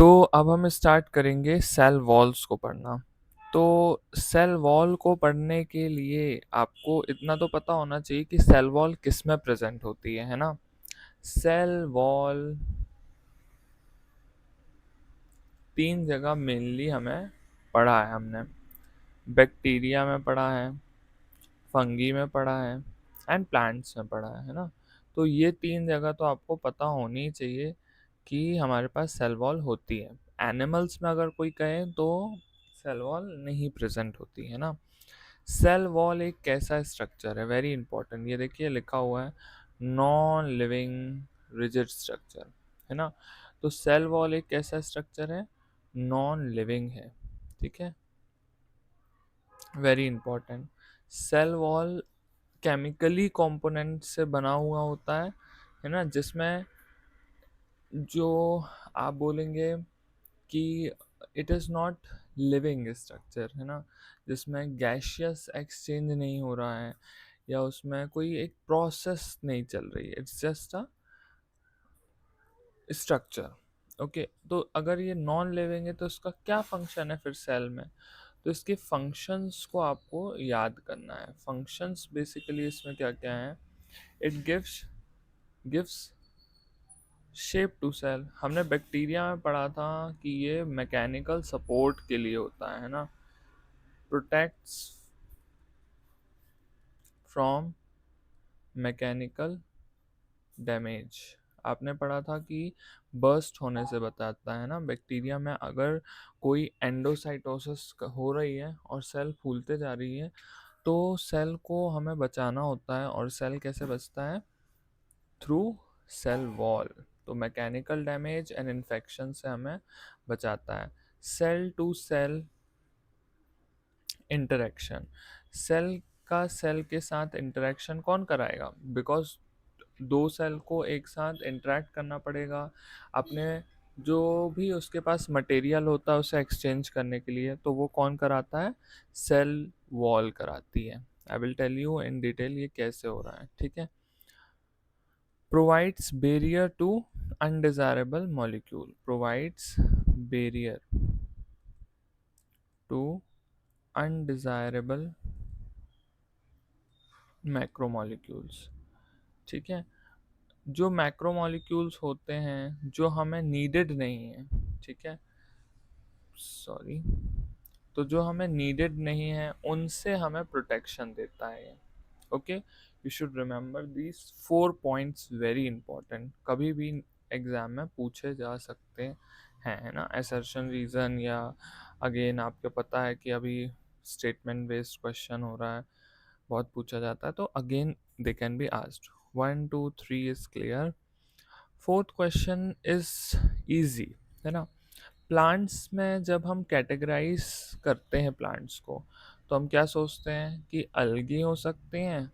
तो अब हम स्टार्ट करेंगे सेल वॉल्स को पढ़ना। तो सेल वॉल को पढ़ने के लिए आपको इतना तो पता होना चाहिए कि सेल वॉल किस में प्रेजेंट होती है ना? सेल वॉल 3 जगह मेनली हमें पढ़ा है हमने। बैक्टीरिया में पढ़ा है, फंगी में पढ़ा है एंड प्लांट्स में पढ़ा है ना? तो ये 3 जगह तो आपको पता होनी चाहिए कि हमारे पास सेल वॉल होती है। एनिमल्स में अगर कोई कहे तो सेल वॉल नहीं प्रेजेंट होती है ना? सेल वॉल एक कैसा स्ट्रक्चर है, वेरी इंपॉर्टेंट। ये देखिए लिखा हुआ है नॉन लिविंग रिजिड स्ट्रक्चर, है ना? तो सेल वॉल एक कैसा स्ट्रक्चर है? नॉन लिविंग है, ठीक है? Very important. Cell wall chemically component से बना हुआ होता है ना? जिसमें जो आप बोलेंगे कि it is not living structure, है ना? जिसमें गैशियस एक्सचेंज नहीं हो रहा है या उसमें कोई एक प्रोसेस नहीं चल रही है, it's just a structure. Okay, तो अगर ये नॉन लिविंग है तो इसका क्या फंक्शन है फिर सेल में? तो इसके फंक्शंस को आपको याद करना है। फंक्शंस बेसिकली इसमें क्या क्या है? It gives shape to cell. हमने बैक्टीरिया में पढ़ा था कि ये मैकेनिकल सपोर्ट के लिए होता है ना? Protects from mechanical damage. आपने पढ़ा था कि बर्स्ट होने से बताता है ना? बैक्टीरिया में अगर कोई एंडोसाइटोसिस हो रही है और सेल फूलते जा रही है तो सेल को हमें बचाना होता है। और सेल कैसे बचता है? Through cell wall. तो मैकेनिकल डैमेज एंड इन्फेक्शन से हमें बचाता है। Cell to cell interaction. Cell का सेल के साथ इंटरेक्शन कौन कराएगा? बिकॉज दो सेल को एक साथ इंटरेक्ट करना पड़ेगा अपने जो भी उसके पास मटेरियल होता है उसे एक्सचेंज करने के लिए। तो वो कौन कराता है? सेल वॉल कराती है। I will tell you in detail ये कैसे हो रहा है, ठीक है? provides barrier to undesirable molecule, provides barrier to undesirable macromolecules, ठीक है? जो मैक्रोमोलिक्यूल्स होते हैं जो हमें नीडेड नहीं है, ठीक है, सॉरी, तो जो हमें नीडेड नहीं है उनसे हमें प्रोटेक्शन देता है ये। Okay, you should remember these 4 points, very important, कभी भी एग्जाम में पूछे जा सकते हैं, है ना? असर्शन रीजन या अगेन आपको पता है कि अभी स्टेटमेंट बेस्ड क्वेश्चन हो रहा है, बहुत पूछा जाता है, तो again they can be asked. 1 2 3 is clear. Fourth question is easy, है ना? प्लांट्स में जब हम कैटेगराइज करते हैं प्लांट्स को तो हम क्या सोचते हैं कि अलगी हो सकते हैं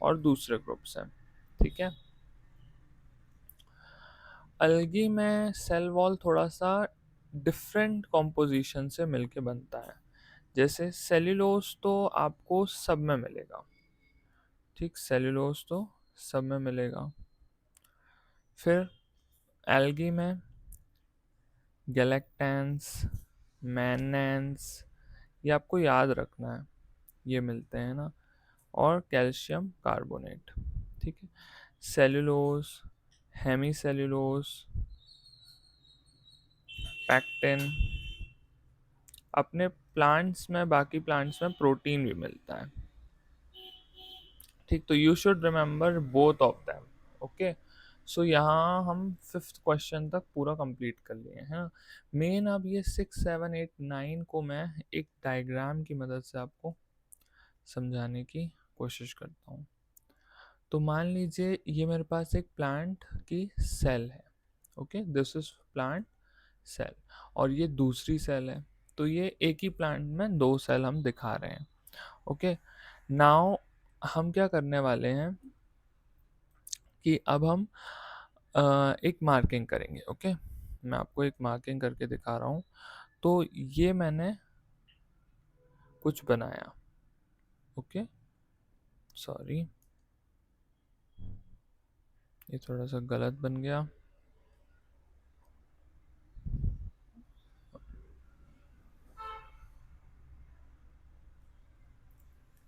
और दूसरे ग्रुप्स हैं, ठीक है? अलगी में सेल वॉल थोड़ा सा डिफरेंट कॉम्पोजिशन से मिलके बनता है। जैसे सेल्यूलोज तो आपको सब में मिलेगा, ठीक, सेल्यूलोज तो सब में मिलेगा। फिर एल्गी में गैलेक्टेंस, मैनेंस, ये आपको याद रखना है, ये मिलते हैं ना? और कैल्शियम कार्बोनेट, ठीक है? Cellulose, hemicellulose, pectin. अपने प्लांट्स में, बाकी प्लांट्स में प्रोटीन भी मिलता है, ठीक? तो you should remember both of them. Okay, so यहाँ हम फिफ्थ क्वेश्चन तक पूरा कंप्लीट कर लिए हैं ना? मेन अब ये 6 7 8 9 को मैं एक डायग्राम की मदद से आपको समझाने की कोशिश करता हूँ। तो मान लीजिए ये मेरे पास एक प्लांट की सेल है। Okay, this is plant cell और ये दूसरी सेल है। तो ये एक ही प्लांट में 2 सेल हम दिखा रहे हैं। ओके, नाउ हम क्या करने वाले हैं कि अब हम एक मार्किंग करेंगे। ओके, मैं आपको एक मार्किंग करके दिखा रहा हूँ। तो ये मैंने कुछ बनाया। ओके, सॉरी, ये थोड़ा सा गलत बन गया।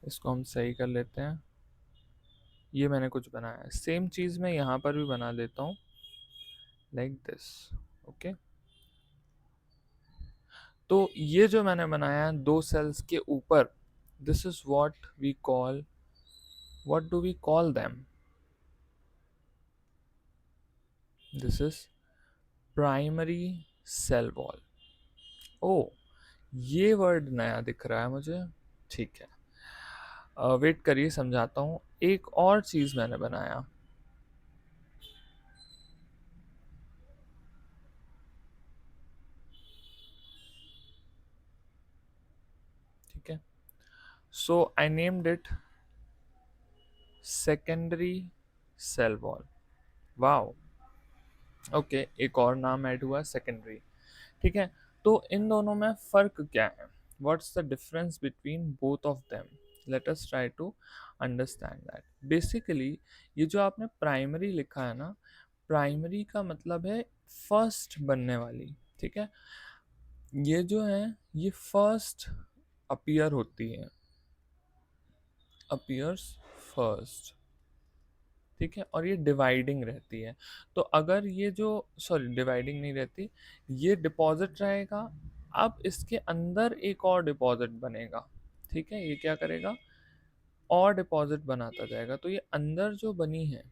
इसको हम सही कर लेते हैं। ये मैंने कुछ बनाया है, सेम चीज़ मैं यहाँ पर भी बना देता हूँ, लाइक दिस। ओके, तो ये जो मैंने बनाया है दो सेल्स के ऊपर, this is what do we call them, this is primary cell wall. ओ, ये वर्ड नया दिख रहा है मुझे, ठीक है, वेट करिए समझाता हूँ। एक और चीज़ मैंने बनाया, ठीक है, so I named it secondary cell wall. Wow, okay, एक और नाम ऐड हुआ सेकेंडरी। ठीक है, तो इन दोनों में फ़र्क क्या है, what's the difference between both of them, let us try to understand that. Basically ये जो आपने प्राइमरी लिखा है ना, प्राइमरी का मतलब है फर्स्ट बनने वाली, ठीक है, ये जो है ये फर्स्ट अपीयर होती है, अपीयर्स फर्स्ट, ठीक है, और ये डिवाइडिंग रहती है। तो अगर ये जो, सॉरी डिवाइडिंग नहीं रहती, ये डिपॉजिट रहेगा, अब इसके अंदर एक और डिपॉजिट बनेगा, ठीक है, ये क्या करेगा, और डिपॉजिट बनाता जाएगा, तो ये अंदर जो बनी है,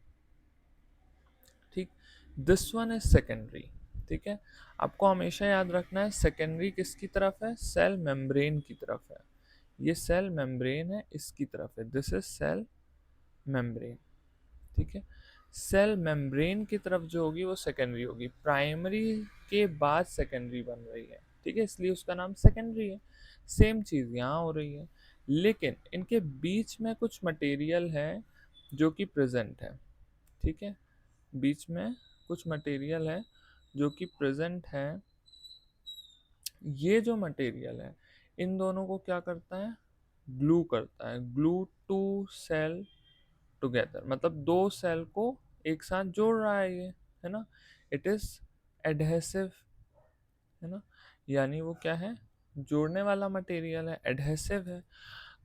ठीक, दिस वन इज सेकेंडरी, ठीक है। आपको हमेशा याद रखना है सेकेंडरी किसकी तरफ है, सेल मेम्ब्रेन की तरफ है, ये सेल मेम्ब्रेन है इसकी तरफ है, दिस इज सेल मेम्ब्रेन, ठीक है। सेल मेम्ब्रेन की तरफ जो होगी वो सेकेंडरी होगी, प्राइमरी के बाद सेकेंडरी बन रही है, ठीक है, इसलिए उसका नाम सेकेंडरी है। सेम चीज़ यहाँ हो रही है, लेकिन इनके बीच में कुछ मटेरियल है जो कि प्रेजेंट है, ठीक है, बीच में कुछ मटेरियल है जो कि प्रेजेंट है। ये जो मटेरियल है इन दोनों को क्या करता है, ग्लू करता है, ग्लू टू सेल टुगेदर, मतलब दो सेल को एक साथ जोड़ रहा है ये, है ना, इट इज एडहेसिव, है ना, यानी वो क्या है, जोड़ने वाला मटेरियल है, एडहेसिव है।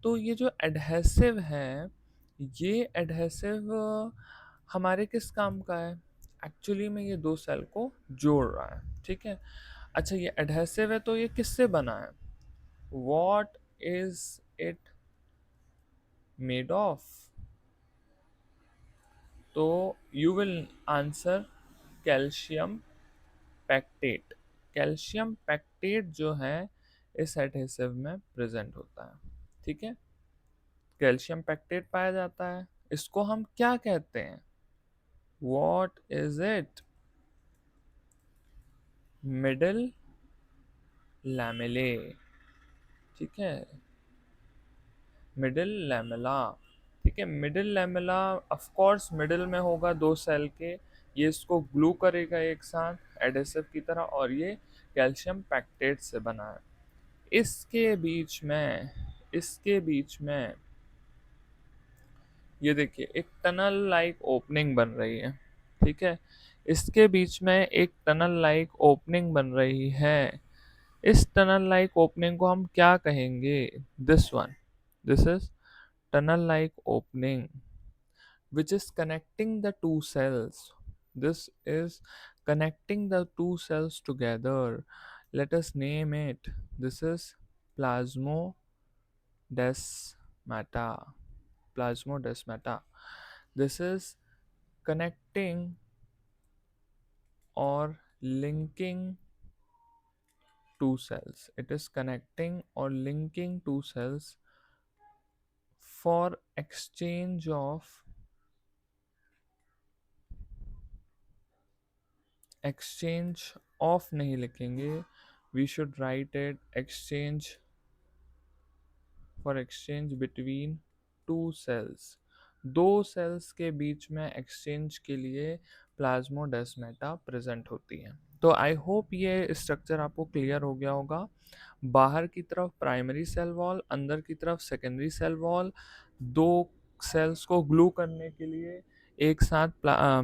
तो ये जो एडहेसिव है, ये एडहेसिव हमारे किस काम का है, एक्चुअली में ये दो सेल को जोड़ रहा है, ठीक है। अच्छा, ये एडहेसिव है तो ये किससे बना है, what is it made of, तो you will answer calcium pectate. Calcium pectate जो है इस एडहेसिव में प्रेजेंट होता है, ठीक है, कैल्शियम पैक्टेट पाया जाता है, इसको हम क्या कहते हैं, व्हाट इज इट, मिडिल लैमेले, ठीक है, मिडिल लैमेला, ठीक है, middle lamella of course middle में होगा दो सेल के, ये इसको ग्लू करेगा एक साथ एडहेसिव की तरह, और ये कैल्शियम पैक्टेट से बना है। इसके बीच में ये देखिए एक टनल लाइक ओपनिंग बन रही है, ठीक है, इसके बीच में एक टनल लाइक ओपनिंग बन रही है। इस टनल लाइक ओपनिंग को हम क्या कहेंगे, this one, this is tunnel like opening which is connecting the two cells. This is connecting the two cells together. Let us name it. This is plasmodesmata. Plasmodesmata. This is connecting or linking two cells. It is connecting or linking two cells for exchange of नहीं लिखेंगे, we should write it exchange between two cells, दो cells के बीच में exchange के लिए plasmodesmata present होती है। तो आई होप ये स्ट्रक्चर आपको क्लियर हो गया होगा, बाहर की तरफ प्राइमरी सेल वॉल, अंदर की तरफ सेकेंडरी सेल वॉल, दो सेल्स को ग्लू करने के लिए एक साथ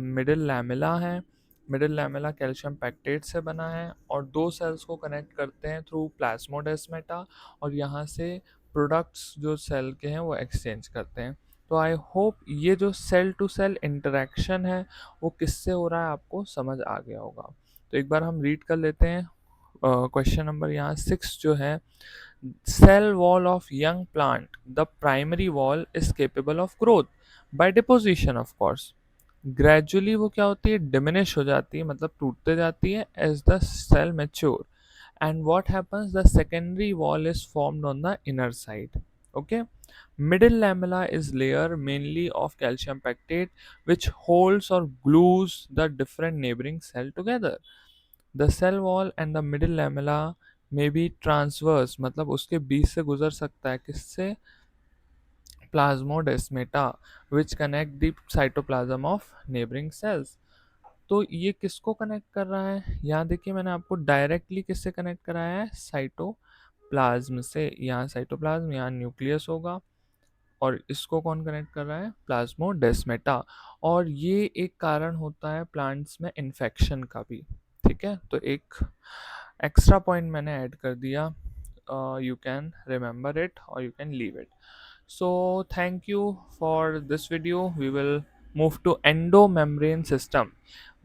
मिडिल लैमेला है, मिडिल लैमेला कैल्शियम पैक्टेट से बना है, और दो सेल्स को कनेक्ट करते हैं थ्रू प्लाज्मोडेस्माटा, और यहाँ से प्रोडक्ट्स जो सेल के हैं वो एक्सचेंज करते हैं। तो आई होप ये जो सेल टू सेल इंटरेक्शन है वो किससे हो रहा है आपको समझ आ गया होगा। तो एक बार हम रीड कर लेते हैं क्वेश्चन नंबर यहाँ 6 जो है, cell wall of young plant, the primary wall is capable of growth by deposition of course, gradually वो क्या होती है diminish हो जाती है, मतलब टूटते जाती है as the cell mature, and what happens, the secondary wall is formed on the inner side. Okay, middle lamella is layer mainly of calcium pectate which holds or glues the different neighboring cell together. The cell wall and the middle lamella में भी transverse मतलब उसके बीच से गुजर सकता है, किससे, plasmodesmata which connect the cytoplasm of neighbouring cells. तो ये किसको कनेक्ट कर रहा है, यहाँ देखिए मैंने आपको डायरेक्टली किससे कनेक्ट कराया है, साइटोप्लाज्म से। यहाँ साइटोप्लाज्म, यहाँ न्यूक्लियस होगा, और इसको कौन कनेक्ट कर रहा है, प्लाज्मोडेस्मेटा। और ये एक कारण होता है प्लांट्स में इन्फेक्शन का भी। ठीक है, तो एक एक्स्ट्रा पॉइंट मैंने ऐड कर दिया, यू कैन रिमेंबर इट और you can leave it. So thank you for this video, we will move to endomembrane system.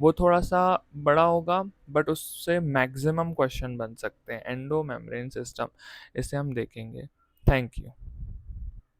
वो थोड़ा सा बड़ा होगा बट उससे मैक्सिमम क्वेश्चन बन सकते हैं, एंडो मेम्ब्रेन सिस्टम, इसे हम देखेंगे। Thank you.